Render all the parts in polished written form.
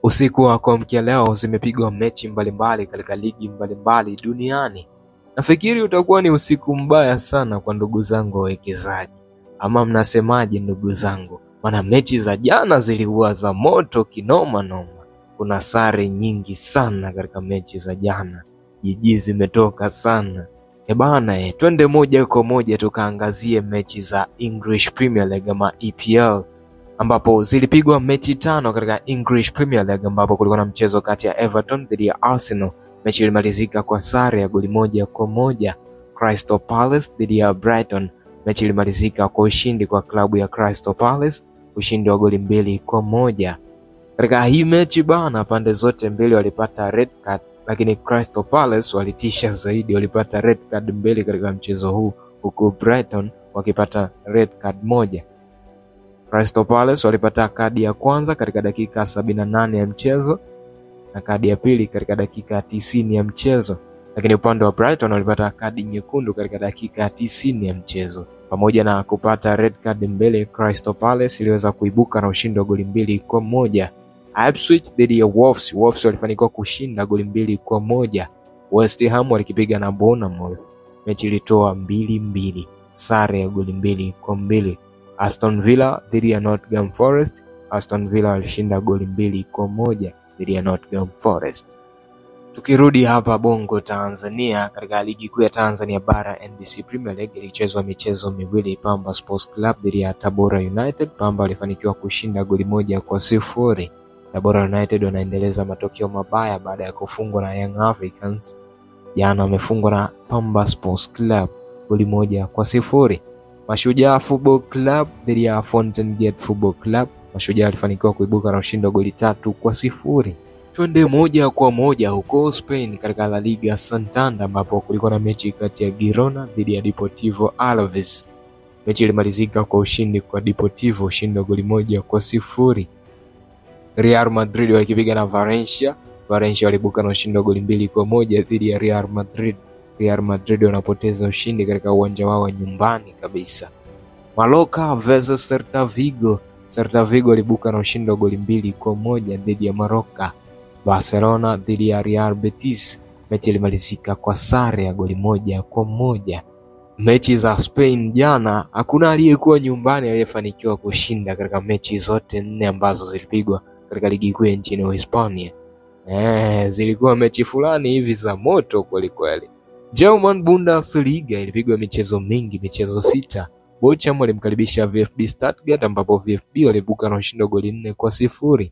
Usiku wa kuamkia leo zimepigwa mechi mbalimbali katika ligi mbalimbali duniani. Nafikiri utakuwa ni usiku mbaya sana kwa ndugu zangu wawekezaji. Ama mnasemaje ndugu zangu? Maana mechi za jana zilikuwa za moto kinoma noma. Kuna sare nyingi sana katika mechi za jana. Jiji zimetoka sana. Bana, twende moja kwa moja tukaangazie mechi za English Premier League ama EPL. Ambapo zilipigwa mechi 5 katika English Premier League, ambapo kulikuwa na mchezo kati ya Everton dhidi ya Arsenal. Mechi ilimalizika kwa sare ya goli 1-1. Crystal Palace dhidi ya Brighton. Mechi ilimalizika kwa ushindi kwa klabu ya Crystal Palace, ushindi wa goli 2-1. Katika hii mechi bana, pande zote mbili walipata red card, lakini Crystal Palace walitisha zaidi, walipata red card mbili katika mchezo huu, huku Brighton wakipata red card moja. Crystal Palace walipata kadi ya kwanza katika dakika 78 ya mchezo na kadi ya pili katika dakika 90 ya mchezo, lakini upande wa Brighton walipata kadi nyekundu katika dakika 90 ya mchezo. Pamoja na kupata red card mbele, Crystal Palace iliweza kuibuka na ushindi wa goli 2-1. Ipswich dhidi ya Wolves. Wolves walifanikiwa kushinda goli 2-1. West Ham walikipiga na Bournemouth. Mechi ilitoa 2-2, sare ya goli 2-2. Aston Villa dhidi ya Nottingham Forest. Aston Villa walishinda goli 2-1 dhidi ya Nottingham Forest. Tukirudi hapa Bongo Tanzania, katika ligi kuu ya Tanzania bara NBC Premier League ilichezwa michezo miwili. Pamba Sports Club dhidi ya Tabora United. Pamba walifanikiwa kushinda goli 1-0. Tabora United wanaendeleza matokeo mabaya baada ya kufungwa na Young Africans. Jana wamefungwa na Pamba Sports Club goli 1-0. Mashujaa Football Club dhidi ya Fountain Gate Football Club. Mashujaa walifanikiwa kuibuka na ushindi wa goli 3-0. Twende moja kwa moja huko Spain katika La Liga Santander, ambapo kulikuwa na mechi kati ya Girona dhidi ya Deportivo Alaves. Mechi ilimalizika kwa ushindi kwa Deportivo, ushindi wa goli 1-0. Real Madrid walikipiga na Valencia. Valencia waliibuka na ushindi wa goli 2-1 dhidi ya Real Madrid. Real Madrid wanapoteza ushindi katika uwanja wao wa nyumbani kabisa. Mallorca versus Celta Vigo. Celta Vigo waliibuka na ushindi wa goli 2-1 dhidi ya Mallorca. Barcelona dhidi ya Real Betis. Mechi ilimalizika kwa sare ya goli 1-1. Mechi za Spain jana, hakuna aliyekuwa nyumbani aliyefanikiwa kushinda katika mechi zote 4 ambazo zilipigwa katika ligi kuu nchini Uhispania. Zilikuwa mechi fulani hivi za moto kweli kweli. German Bundesliga ilipigwa michezo mingi, michezo 6. Bochum walimkaribisha VfB Stuttgart, ambapo VfB waliibuka na ushindi wa goli 4-0.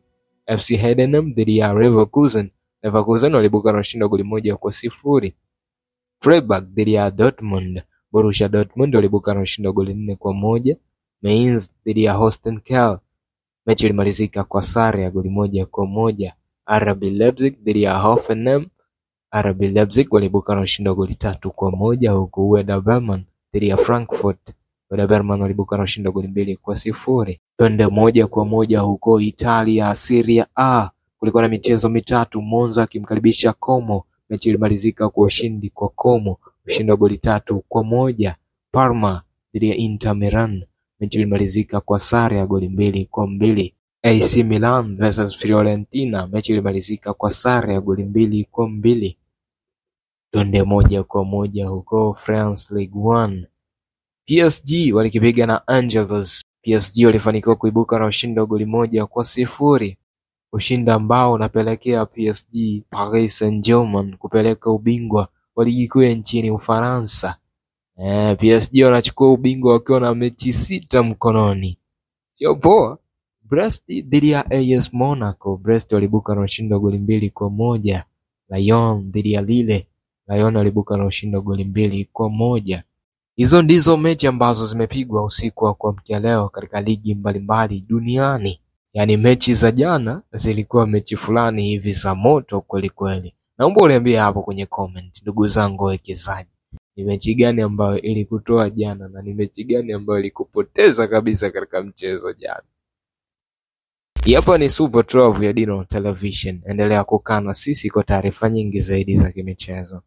FC Heidenheim dhidi ya Leverkusen. Leverkusen waliibuka na ushindi wa goli 1-0. Freiburg dhidi ya Dortmund. Borussia Dortmund waliibuka na ushindi wa goli 4-1. Mainz dhidi ya Holstein Kiel. Mechi ilimalizika kwa sare ya goli 1-1. RB Leipzig dhidi ya Hoffenheim. RB Leipzig waliibuka na ushindi wa goli 3-1, huku Werder Bremen dhidi ya Frankfurt. Werder Bremen waliibuka na ushindi wa goli 2-0. Twende moja kwa moja huko Italia Serie A. Kulikuwa na michezo mitatu. Monza akimkaribisha Como. Mechi ilimalizika kwa ushindi kwa Como, ushindi wa goli 3-1. Parma dhidi ya Inter Milan. Mechi ilimalizika kwa sare ya goli 2-2. AC Milan versus Fiorentina. Mechi ilimalizika kwa sare ya goli 2-2. Twende moja kwa moja huko France Ligue 1. PSG walikipiga na Angers. PSG walifanikiwa kuibuka na ushindi wa goli 1-0. Ushindi ambao unapelekea PSG, Paris Saint-Germain, kupeleka ubingwa wa ligi kuu nchini Ufaransa. PSG wanachukua ubingwa wakiwa na mechi 6 mkononi. Sio poa. Brest dhidi ya AS Monaco. Brest waliibuka na ushindi wa goli 2-1. Lyon dhidi ya Lille. Lyon waliibuka na ushindi wa goli 2-1. Hizo ndizo mechi ambazo zimepigwa usiku wa kuamkia leo katika ligi mbalimbali duniani. Yaani mechi za jana zilikuwa mechi fulani hivi za moto kweli kweli. Naomba uniambie hapo kwenye comment, ndugu zangu wawekezaji, ni mechi gani ambayo ilikutoa jana na ni mechi gani ambayo ilikupoteza kabisa katika mchezo jana? Hapa ni Super 12 ya Dino Television. Endelea kukaa na sisi kwa taarifa nyingi zaidi za kimichezo.